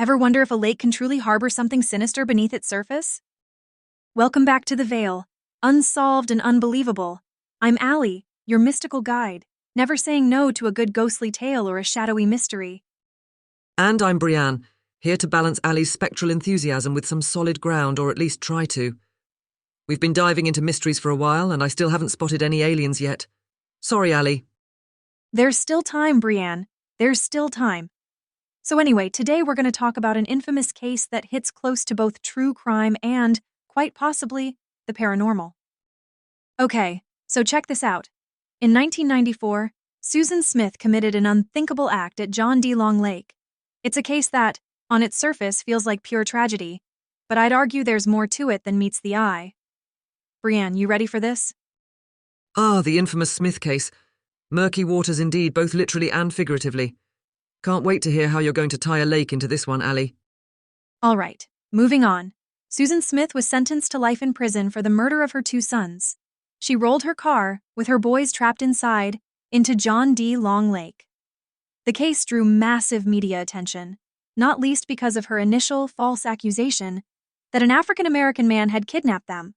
Ever wonder if a lake can truly harbor something sinister beneath its surface? Welcome back to the Veil, Unsolved and Unbelievable. I'm Allie, your mystical guide, never saying no to a good ghostly tale or a shadowy mystery. And I'm Brianne, here to balance Allie's spectral enthusiasm with some solid ground, or at least try to. We've been diving into mysteries for a while, and I still haven't spotted any aliens yet. Sorry, Allie. There's still time, Brianne. There's still time. So anyway, today we're going to talk about an infamous case that hits close to both true crime and, quite possibly, the paranormal. Okay, so check this out. In 1994, Susan Smith committed an unthinkable act at John D. Long Lake. It's a case that, on its surface, feels like pure tragedy, but I'd argue there's more to it than meets the eye. Brianne, you ready for this? The infamous Smith case. Murky waters indeed, both literally and figuratively. Can't wait to hear how you're going to tie a lake into this one, Allie. All right, moving on. Susan Smith was sentenced to life in prison for the murder of her two sons. She rolled her car, with her boys trapped inside, into John D. Long Lake. The case drew massive media attention, not least because of her initial false accusation that an African-American man had kidnapped them.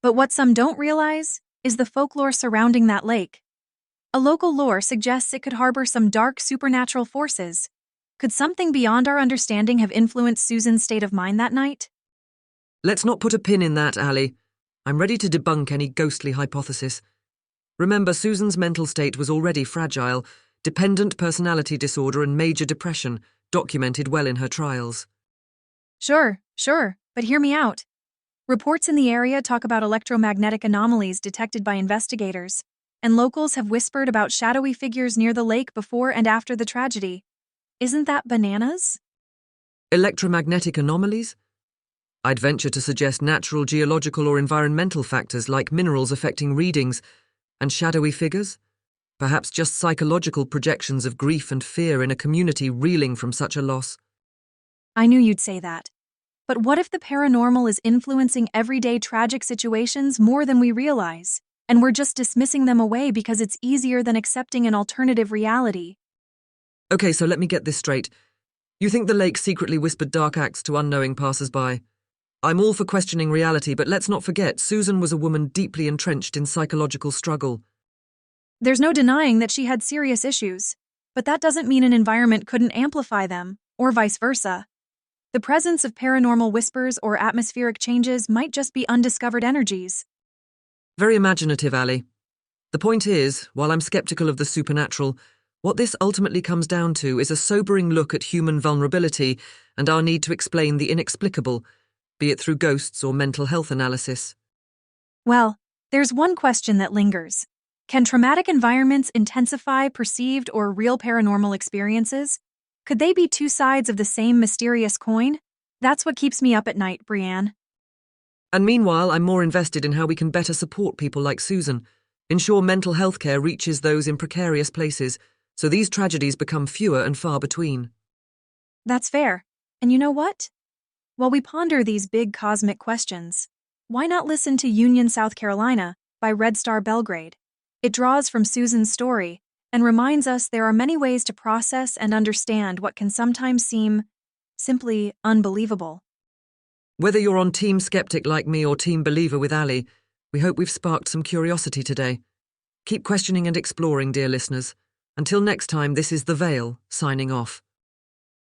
But what some don't realize is the folklore surrounding that lake. A local lore suggests it could harbor some dark supernatural forces. Could something beyond our understanding have influenced Susan's state of mind that night? Let's not put a pin in that, Allie. I'm ready to debunk any ghostly hypothesis. Remember, Susan's mental state was already fragile, dependent personality disorder and major depression, documented well in her trials. Sure, but hear me out. Reports in the area talk about electromagnetic anomalies detected by investigators, and locals have whispered about shadowy figures near the lake before and after the tragedy. Isn't that bananas? Electromagnetic anomalies? I'd venture to suggest natural geological or environmental factors like minerals affecting readings, and shadowy figures? Perhaps just psychological projections of grief and fear in a community reeling from such a loss. I knew you'd say that. But what if the paranormal is influencing everyday tragic situations more than we realize, and we're just dismissing them away because it's easier than accepting an alternative reality? Okay, so let me get this straight. You think the lake secretly whispered dark acts to unknowing passers-by? I'm all for questioning reality, but let's not forget, Susan was a woman deeply entrenched in psychological struggle. There's no denying that she had serious issues, but that doesn't mean an environment couldn't amplify them, or vice versa. The presence of paranormal whispers or atmospheric changes might just be undiscovered energies. Very imaginative, Allie. The point is, while I'm skeptical of the supernatural, what this ultimately comes down to is a sobering look at human vulnerability and our need to explain the inexplicable, be it through ghosts or mental health analysis. Well, there's one question that lingers. Can traumatic environments intensify perceived or real paranormal experiences? Could they be two sides of the same mysterious coin? That's what keeps me up at night, Brianne. And meanwhile, I'm more invested in how we can better support people like Susan, ensure mental health care reaches those in precarious places, so these tragedies become fewer and far between. That's fair. And you know what? While we ponder these big cosmic questions, why not listen to Union, South Carolina by Red Star Belgrade? It draws from Susan's story and reminds us there are many ways to process and understand what can sometimes seem simply unbelievable. Whether you're on Team Skeptic like me or Team Believer with Allie, we hope we've sparked some curiosity today. Keep questioning and exploring, dear listeners. Until next time, this is The Veil, signing off.